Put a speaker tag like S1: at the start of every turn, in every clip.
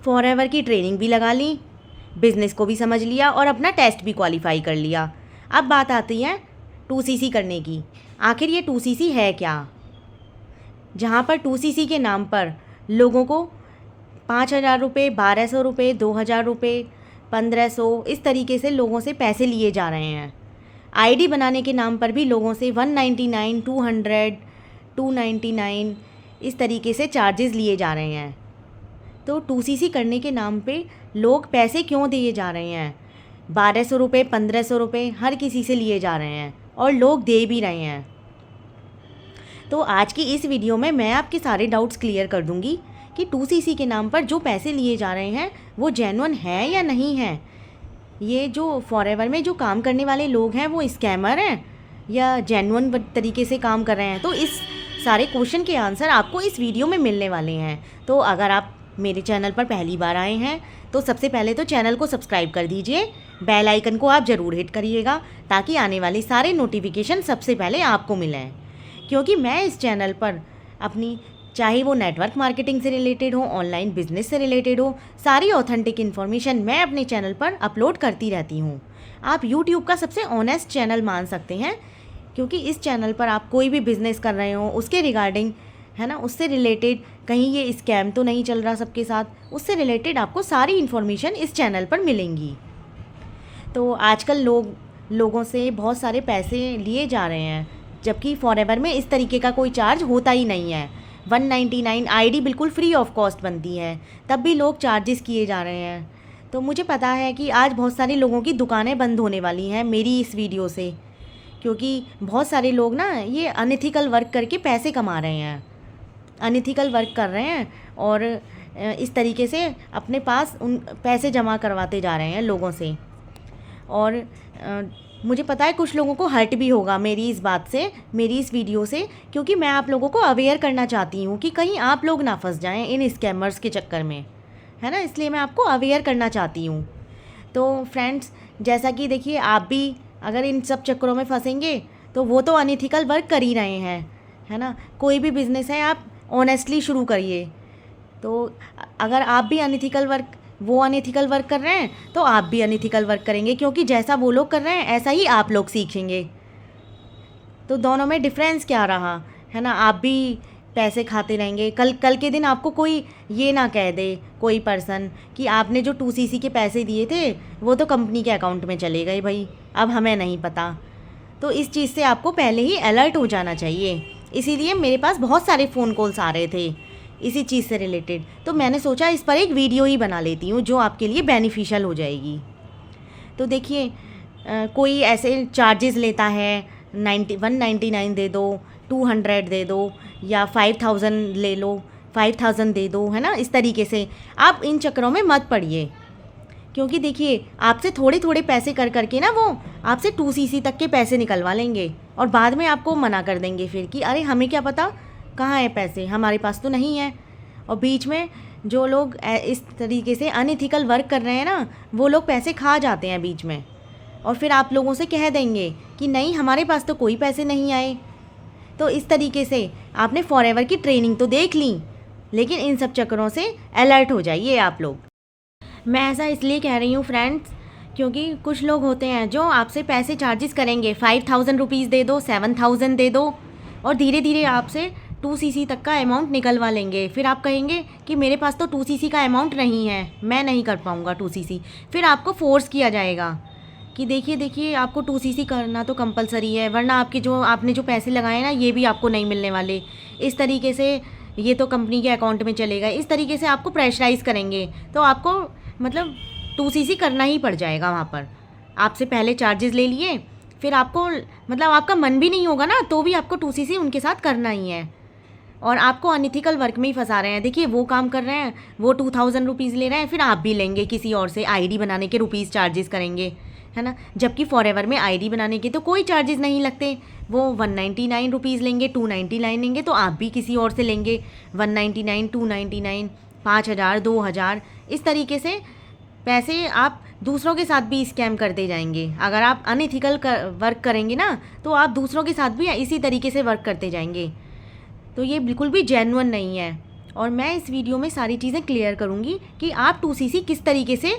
S1: Forever की training भी लगा ली, बिज़नेस को भी समझ लिया और अपना टेस्ट भी क्वालिफाई कर लिया। अब बात आती है 2CC करने की। आखिर ये 2CC है क्या? जहाँ पर 2CC के नाम पर लोगों को 5,000 रुपये, 1,200 रुपये, 2,000 रुपये, 1,500 इस तरीके से लोगों से पैसे लिए जा रहे हैं। आईडी बनाने के नाम पर भी लोगों से 199, 200, 299 इस तरीके से चार्जेस लिए जा रहे हैं। तो 2CC करने के नाम पे लोग पैसे क्यों दिए जा रहे हैं? 1,200 रुपये, 1,500 रुपये हर किसी से लिए जा रहे हैं और लोग दे भी रहे हैं। तो आज की इस वीडियो में मैं आपके सारे डाउट्स क्लियर कर दूंगी कि 2CC के नाम पर जो पैसे लिए जा रहे हैं वो जेन्युइन है या नहीं है। ये जो फॉरएवर में जो काम करने वाले लोग हैं वो स्कैमर हैं या जेन्युइन तरीके से काम कर रहे हैं। तो इस सारे क्वेश्चन के आंसर आपको इस वीडियो में मिलने वाले हैं। तो अगर आप मेरे चैनल पर पहली बार आए हैं तो सबसे पहले तो चैनल को सब्सक्राइब कर दीजिए, बेल आइकन को आप ज़रूर हिट करिएगा ताकि आने वाले सारे नोटिफिकेशन सबसे पहले आपको मिलें। क्योंकि मैं इस चैनल पर अपनी, चाहे वो नेटवर्क मार्केटिंग से रिलेटेड हो, ऑनलाइन बिजनेस से रिलेटेड हो, सारी ऑथेंटिक इन्फॉर्मेशन मैं अपने चैनल पर अपलोड करती रहती हूँ। आप यूट्यूब का सबसे ऑनेस्ट चैनल मान सकते हैं क्योंकि इस चैनल पर आप कोई भी बिज़नेस कर रहे हो उसके रिगार्डिंग, है ना, उससे रिलेटेड कहीं ये स्कैम तो नहीं चल रहा सबके साथ, उससे रिलेटेड आपको सारी इन्फॉर्मेशन इस चैनल पर मिलेंगी। तो आजकल लोगों से बहुत सारे पैसे लिए जा रहे हैं जबकि फॉरएवर में इस तरीके का कोई चार्ज होता ही नहीं है। 199 आईडी बिल्कुल फ्री ऑफ कॉस्ट बनती है, तब भी लोग चार्जेस किए जा रहे हैं। तो मुझे पता है कि आज बहुत सारे लोगों की दुकानें बंद होने वाली हैं मेरी इस वीडियो से, क्योंकि बहुत सारे लोग ना ये अनएथिकल वर्क करके पैसे कमा रहे हैं, अनएथिकल वर्क कर रहे हैं और इस तरीके से अपने पास उन पैसे जमा करवाते जा रहे हैं लोगों से। और मुझे पता है कुछ लोगों को हर्ट भी होगा मेरी इस बात से, मेरी इस वीडियो से, क्योंकि मैं आप लोगों को अवेयर करना चाहती हूँ कि कहीं आप लोग ना फंस जाएं इन स्कैमर्स के चक्कर में, है ना, इसलिए मैं आपको अवेयर करना चाहती हूँ। तो फ्रेंड्स, जैसा कि देखिए, आप भी अगर इन सब चक्करों में फंसेंगे तो वो तो अनएथिकल वर्क कर ही रहे हैं, है ना। कोई भी बिज़नेस है आप ऑनेस्टली शुरू करिए। तो अगर आप भी अनएथिकल वर्क कर रहे हैं तो आप भी अनएथिकल वर्क करेंगे, क्योंकि जैसा वो लोग कर रहे हैं ऐसा ही आप लोग सीखेंगे। तो दोनों में डिफरेंस क्या रहा, है ना। आप भी पैसे खाते रहेंगे, कल के दिन आपको कोई ये ना कह दे, कोई पर्सन, कि आपने जो 2CC के पैसे दिए थे वो तो कंपनी के अकाउंट में चले गए भाई, अब हमें नहीं पता। तो इस चीज़ से आपको पहले ही अलर्ट हो जाना चाहिए। इसीलिए मेरे पास बहुत सारे फ़ोन कॉल्स आ रहे थे इसी चीज़ से रिलेटेड, तो मैंने सोचा इस पर एक वीडियो ही बना लेती हूँ जो आपके लिए बेनिफिशियल हो जाएगी। तो देखिए, कोई ऐसे चार्जेस लेता है 199 दे दो, 200 दे दो, या 5,000 ले लो, 5,000 दे दो, है ना। इस तरीके से आप इन चक्करों में मत पड़िए, क्योंकि देखिए आपसे थोड़े थोड़े पैसे कर करके ना वो आपसे 2CC तक के पैसे निकलवा लेंगे और बाद में आपको मना कर देंगे फिर कि अरे हमें क्या पता कहाँ है पैसे, हमारे पास तो नहीं है। और बीच में जो लोग इस तरीके से अनएथिकल वर्क कर रहे हैं ना, वो लोग पैसे खा जाते हैं बीच में, और फिर आप लोगों से कह देंगे कि नहीं हमारे पास तो कोई पैसे नहीं आए। तो इस तरीके से आपने फॉरएवर की ट्रेनिंग तो देख ली, लेकिन इन सब चक्करों से अलर्ट हो जाइए आप लोग। मैं ऐसा इसलिए कह रही हूँ फ्रेंड्स, क्योंकि कुछ लोग होते हैं जो आपसे पैसे चार्जेस करेंगे, 5,000 रुपीज़ दे दो, 7,000 दे दो, और धीरे धीरे आपसे 2CC तक का अमाउंट निकलवा लेंगे। फिर आप कहेंगे कि मेरे पास तो 2CC का अमाउंट नहीं है, मैं नहीं कर पाऊँगा 2CC। फिर आपको फोर्स किया जाएगा कि देखिए आपको 2CC करना तो कंपलसरी है, वरना आपने जो पैसे लगाए ना ये भी आपको नहीं मिलने वाले, इस तरीके से ये तो कंपनी के अकाउंट में चलेगा। इस तरीके से आपको प्रेशराइज़ करेंगे, तो आपको मतलब 2CC करना ही पड़ जाएगा। वहाँ पर आपसे पहले चार्जेस ले लिए, फिर आपको मतलब आपका मन भी नहीं होगा ना तो भी आपको 2CC उनके साथ करना ही है, और आपको अनइथिकल वर्क में ही फंसा रहे हैं। देखिए वो काम कर रहे हैं, वो 2,000 रुपीज़ ले रहे हैं, फिर आप भी लेंगे किसी और से, आईडी बनाने के रुपीज़ चार्जेस करेंगे, है ना। जबकि फॉरएवर में आईडी बनाने के तो कोई चार्जेस नहीं लगते, वो 199 रुपीज़ लेंगे, 299 लेंगे, तो आप भी किसी और से लेंगे 199, 299, 5,000, 2,000, इस तरीके से पैसे आप दूसरों के साथ भी स्कैम करते जाएंगे। अगर आप अनइथिकल वर्क करेंगे ना तो आप दूसरों के साथ भी इसी तरीके से वर्क करते जाएंगे। तो ये बिल्कुल भी जेन्युइन नहीं है, और मैं इस वीडियो में सारी चीज़ें क्लियर करूँगी कि आप 2CC किस तरीके से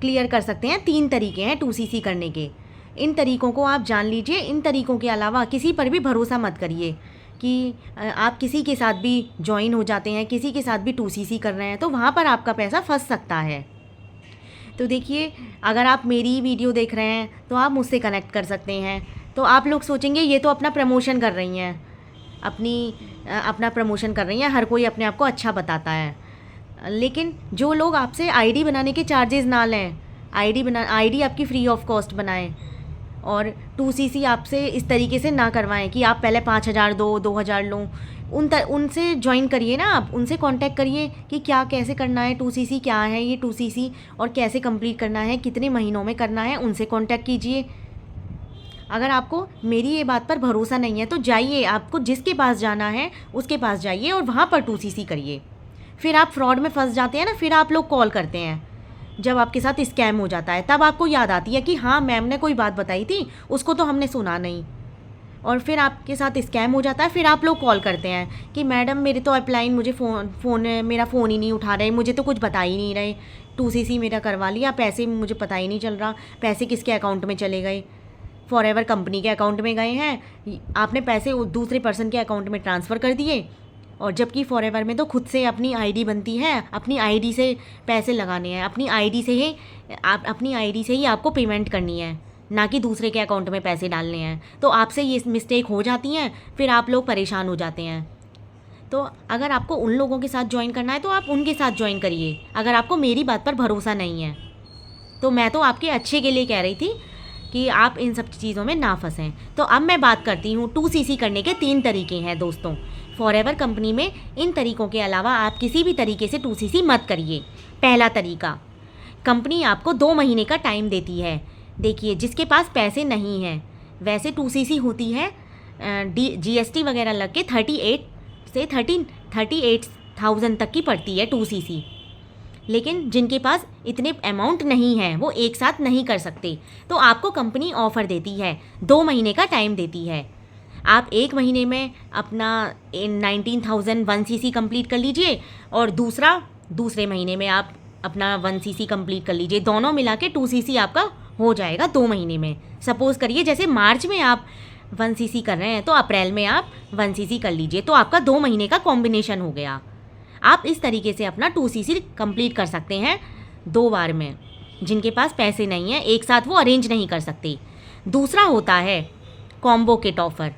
S1: क्लियर कर सकते हैं। 3 तरीके हैं 2CC करने के। इन तरीकों को आप जान लीजिए। इन तरीकों के अलावा किसी पर भी भरोसा मत करिए कि आप किसी के साथ भी ज्वाइन हो जाते हैं, किसी के साथ भी 2CC कर रहे हैं, तो वहाँ पर आपका पैसा फंस सकता है। तो देखिए, अगर आप मेरी वीडियो देख रहे हैं तो आप मुझसे कनेक्ट कर सकते हैं। तो आप लोग सोचेंगे ये तो अपना प्रमोशन कर रही हैं, अपना प्रमोशन कर रही हैं, हर कोई अपने आप को अच्छा बताता है। लेकिन जो लोग आपसे आईडी बनाने के चार्जेस ना लें, आईडी आपकी फ्री ऑफ कॉस्ट बनाएं और 2CC आपसे इस तरीके से ना करवाएं कि आप पहले 5,000 दो, 2,000 लो, उनसे ज्वाइन करिए ना, आप उनसे कांटेक्ट करिए कि क्या कैसे करना है 2CC, क्या है ये 2CC और कैसे कंप्लीट करना है, कितने महीनों में करना है, उनसे कांटेक्ट कीजिए। अगर आपको मेरी ये बात पर भरोसा नहीं है तो जाइए, आपको जिसके पास जाना है उसके पास जाइए और वहाँ पर 2CC करिए। फिर आप फ्रॉड में फंस जाते हैं ना, फिर आप लोग कॉल करते हैं जब आपके साथ स्कैम हो जाता है, तब आपको याद आती है कि हाँ मैम ने कोई बात बताई थी, उसको तो हमने सुना नहीं, और फिर आपके साथ स्कैम हो जाता है। फिर आप लोग कॉल करते हैं कि मैडम मेरे तो अपलाइन, मुझे मेरा फ़ोन ही नहीं उठा रहे, मुझे तो कुछ बता ही नहीं रहे, 2CC मेरा करवा लिया, पैसे मुझे पता ही नहीं चल रहा, पैसे किसके अकाउंट में चले गए, फॉरएवर कंपनी के अकाउंट में गए हैं, आपने पैसे दूसरे पर्सन के अकाउंट में ट्रांसफ़र कर दिए, और जबकि फॉरएवर में तो खुद से अपनी आईडी बनती है, अपनी आईडी से पैसे लगाने हैं, अपनी आईडी से ही आपको पेमेंट करनी है, ना कि दूसरे के अकाउंट में पैसे डालने हैं। तो आपसे ये मिस्टेक हो जाती हैं, फिर आप लोग परेशान हो जाते हैं। तो अगर आपको उन लोगों के साथ ज्वाइन करना है तो आप उनके साथ ज्वाइन करिए, अगर आपको मेरी बात पर भरोसा नहीं है तो। मैं तो आपके अच्छे के लिए कह रही थी कि आप इन सब चीज़ों में ना फंसें। तो अब मैं बात करती हूँ 2CC करने के 3 तरीके हैं दोस्तों। फॉरएवर कंपनी में इन तरीकों के अलावा आप किसी भी तरीके से 2CC मत करिए। पहला तरीका, कंपनी आपको 2 महीने का टाइम देती है। देखिए, जिसके पास पैसे नहीं हैं, वैसे 2CC होती है GST वगैरह लग के 38,000 तक की पड़ती है 2CC। लेकिन जिनके पास इतने अमाउंट नहीं है वो एक साथ नहीं कर सकते, तो आपको कंपनी ऑफ़र देती है, 2 महीने का टाइम देती है। आप 1 महीने में अपना 19,000 1CC कंप्लीट कर लीजिए और दूसरे महीने में आप अपना 1CC कंप्लीट कर लीजिए। दोनों मिला के 2CC आपका हो जाएगा 2 महीने में। सपोज़ करिए जैसे मार्च में आप 1CC कर रहे हैं तो अप्रैल में आप 1CC कर लीजिए, तो आपका 2 महीने का कॉम्बिनेशन हो गया। आप इस तरीके से अपना 2CC कंप्लीट कर सकते हैं 2 बार में। जिनके पास पैसे नहीं हैं एक साथ वो अरेंज नहीं कर सकते। दूसरा होता है कॉम्बो किट ऑफ़र,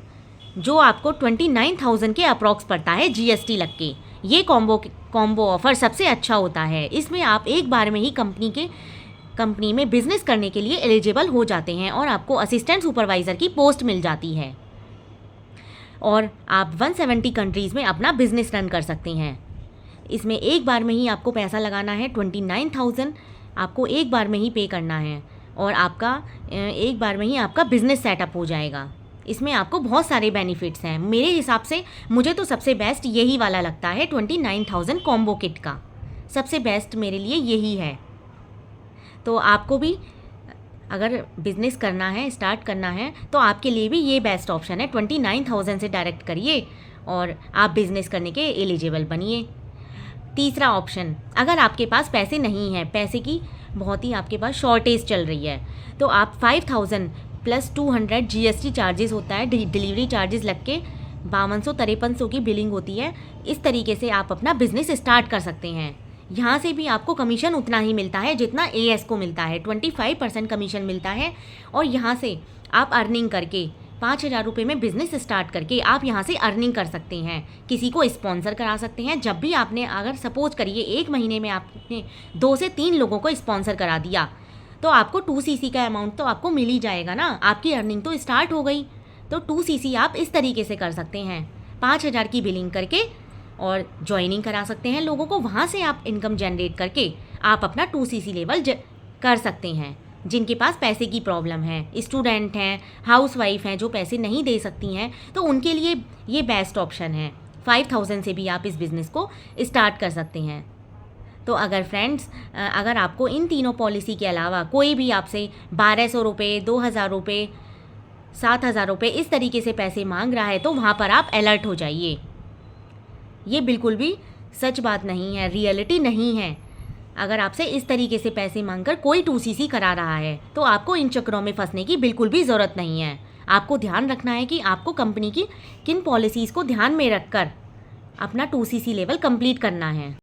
S1: जो आपको 29,000 के अप्रॉक्स पड़ता है GST लग के। ये कॉम्बो ऑफ़र सबसे अच्छा होता है। इसमें आप एक बार में ही कंपनी में बिज़नेस करने के लिए एलिजिबल हो जाते हैं और आपको असिस्टेंट सुपरवाइज़र की पोस्ट मिल जाती है और आप 170 कंट्रीज़ में अपना बिज़नेस रन कर सकते हैं। इसमें एक बार में ही आपको पैसा लगाना है, 29,000 आपको एक बार में ही पे करना है और आपका एक बार में ही आपका बिज़नेस सेटअप हो जाएगा। इसमें आपको बहुत सारे बेनिफिट्स हैं। मेरे हिसाब से मुझे तो सबसे बेस्ट यही वाला लगता है, 29,000 कॉम्बो किट का सबसे बेस्ट मेरे लिए यही है। तो आपको भी अगर बिज़नेस करना है, स्टार्ट करना है, तो आपके लिए भी ये बेस्ट ऑप्शन है। 29,000 से डायरेक्ट करिए और आप बिज़नेस करने के एलिजिबल बनिए। तीसरा ऑप्शन, अगर आपके पास पैसे नहीं हैं, पैसे की बहुत ही आपके पास शॉर्टेज चल रही है, तो आप 5,000 + 200 GST चार्जेस होता है, डिलीवरी चार्जेस लग के 5200-5300 की बिलिंग होती है। इस तरीके से आप अपना बिज़नेस स्टार्ट कर सकते हैं। यहाँ से भी आपको कमीशन उतना ही मिलता है जितना AS को मिलता है, 25% कमीशन मिलता है। और यहाँ से आप अर्निंग करके 5,000 रुपये में बिज़नेस स्टार्ट करके आप यहाँ से अर्निंग कर सकते हैं। किसी को स्पॉन्सर करा सकते हैं। जब भी आपने, अगर सपोज करिए 1 महीने में आपने 2 से 3 लोगों को स्पॉन्सर करा दिया, तो आपको 2CC का अमाउंट तो आपको मिल ही जाएगा ना, आपकी अर्निंग तो स्टार्ट हो गई। तो 2CC आप इस तरीके से कर सकते हैं, 5,000 की बिलिंग करके और ज्वाइनिंग करा सकते हैं लोगों को। वहाँ से आप इनकम जनरेट करके आप अपना 2CC लेवल कर सकते हैं। जिनके पास पैसे की प्रॉब्लम है, स्टूडेंट हैं, हाउसवाइफ हैं जो पैसे नहीं दे सकती हैं, तो उनके लिए ये बेस्ट ऑप्शन है। 5,000 से भी आप इस बिज़नेस को स्टार्ट कर सकते हैं। तो अगर फ्रेंड्स, अगर आपको इन तीनों पॉलिसी के अलावा कोई भी आपसे 1,200 रुपये, 2,000 रुपये, 7,000 रुपये इस तरीके से पैसे मांग रहा है, तो वहाँ पर आप अलर्ट हो जाइए। ये बिल्कुल भी सच बात नहीं है, रियलिटी नहीं है। अगर आपसे इस तरीके से पैसे मांगकर कोई 2CC करा रहा है तो आपको इन चक्करों में फंसने की बिल्कुल भी ज़रूरत नहीं है। आपको ध्यान रखना है कि आपको कंपनी की किन पॉलिसीज़ को ध्यान में रखकर अपना 2CC लेवल कंप्लीट करना है।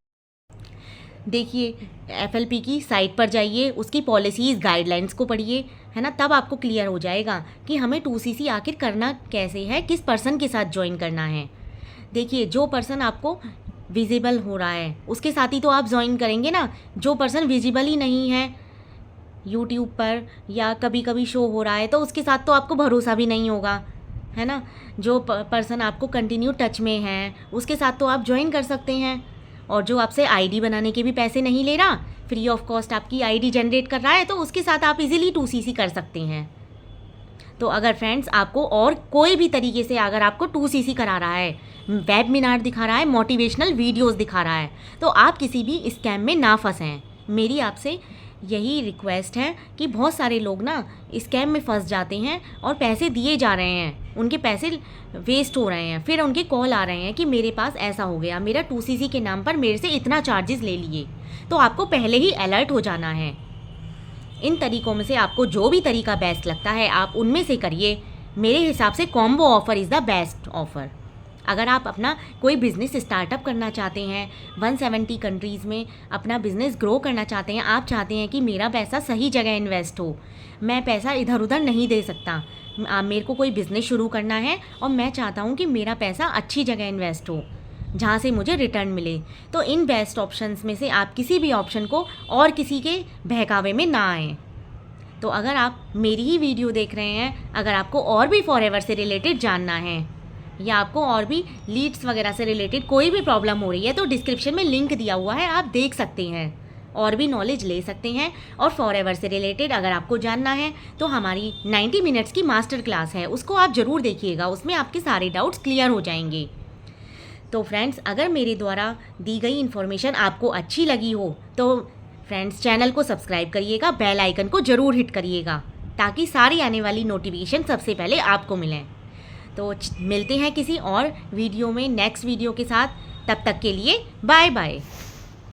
S1: देखिए, FLP की साइट पर जाइए, उसकी पॉलिसीज़ गाइडलाइंस को पढ़िए, है ना, तब आपको क्लियर हो जाएगा कि हमें 2CC आखिर करना कैसे है, किस पर्सन के साथ ज्वाइन करना है। देखिए, जो पर्सन आपको विजिबल हो रहा है उसके साथ ही तो आप ज्वाइन करेंगे ना। जो पर्सन विजिबल ही नहीं है यूट्यूब पर या कभी कभी शो हो रहा है तो उसके साथ तो आपको भरोसा भी नहीं होगा, है ना। जो पर्सन आपको कंटिन्यू टच में है उसके साथ तो आप ज्वाइन कर सकते हैं। और जो आपसे आईडी बनाने के भी पैसे नहीं ले रहा, फ्री ऑफ कॉस्ट आपकी आईडी जनरेट कर रहा है, तो उसके साथ आप इजीली 2CC कर सकते हैं। तो अगर फ्रेंड्स आपको और कोई भी तरीके से अगर आपको 2CC करा रहा है, वेबिनार दिखा रहा है, मोटिवेशनल वीडियोस दिखा रहा है, तो आप किसी भी स्कैम में ना फंसें। मेरी आपसे यही रिक्वेस्ट है कि बहुत सारे लोग ना स्कैम में फंस जाते हैं और पैसे दिए जा रहे हैं, उनके पैसे वेस्ट हो रहे हैं, फिर उनके कॉल आ रहे हैं कि मेरे पास ऐसा हो गया, मेरा 2CC के नाम पर मेरे से इतना चार्जेस ले लिए। तो आपको पहले ही अलर्ट हो जाना है। इन तरीक़ों में से आपको जो भी तरीका बेस्ट लगता है आप उनमें से करिए। मेरे हिसाब से combo offer is the best offer. अगर आप अपना कोई बिज़नेस स्टार्टअप करना चाहते हैं, 170 कंट्रीज़ में अपना बिज़नेस ग्रो करना चाहते हैं, आप चाहते हैं कि मेरा पैसा सही जगह इन्वेस्ट हो, मैं पैसा इधर उधर नहीं दे सकता, मेरे को कोई बिज़नेस शुरू करना है और मैं चाहता हूँ कि मेरा पैसा अच्छी जगह इन्वेस्ट हो जहाँ से मुझे रिटर्न मिले, तो इन बेस्ट ऑप्शंस में से आप किसी भी ऑप्शन को और किसी के बहकावे में ना आएँ। तो अगर आप मेरी ही वीडियो देख रहे हैं, अगर आपको और भी फॉरएवर से रिलेटेड जानना है या आपको और भी लीड्स वगैरह से रिलेटेड कोई भी प्रॉब्लम हो रही है, तो डिस्क्रिप्शन में लिंक दिया हुआ है, आप देख सकते हैं और भी नॉलेज ले सकते हैं। और फॉरएवर से रिलेटेड अगर आपको जानना है तो हमारी 90 मिनट्स की मास्टर क्लास है, उसको आप ज़रूर देखिएगा, उसमें आपके सारे डाउट्स क्लियर हो जाएंगे। तो फ्रेंड्स, अगर मेरे द्वारा दी गई इन्फॉर्मेशन आपको अच्छी लगी हो तो फ्रेंड्स चैनल को सब्सक्राइब करिएगा, बेल आइकन को ज़रूर हिट करिएगा ताकि सारी आने वाली नोटिफिकेशन सबसे पहले आपको मिलें। तो मिलते हैं किसी और वीडियो में, नेक्स्ट वीडियो के साथ। तब तक के लिए बाय बाय।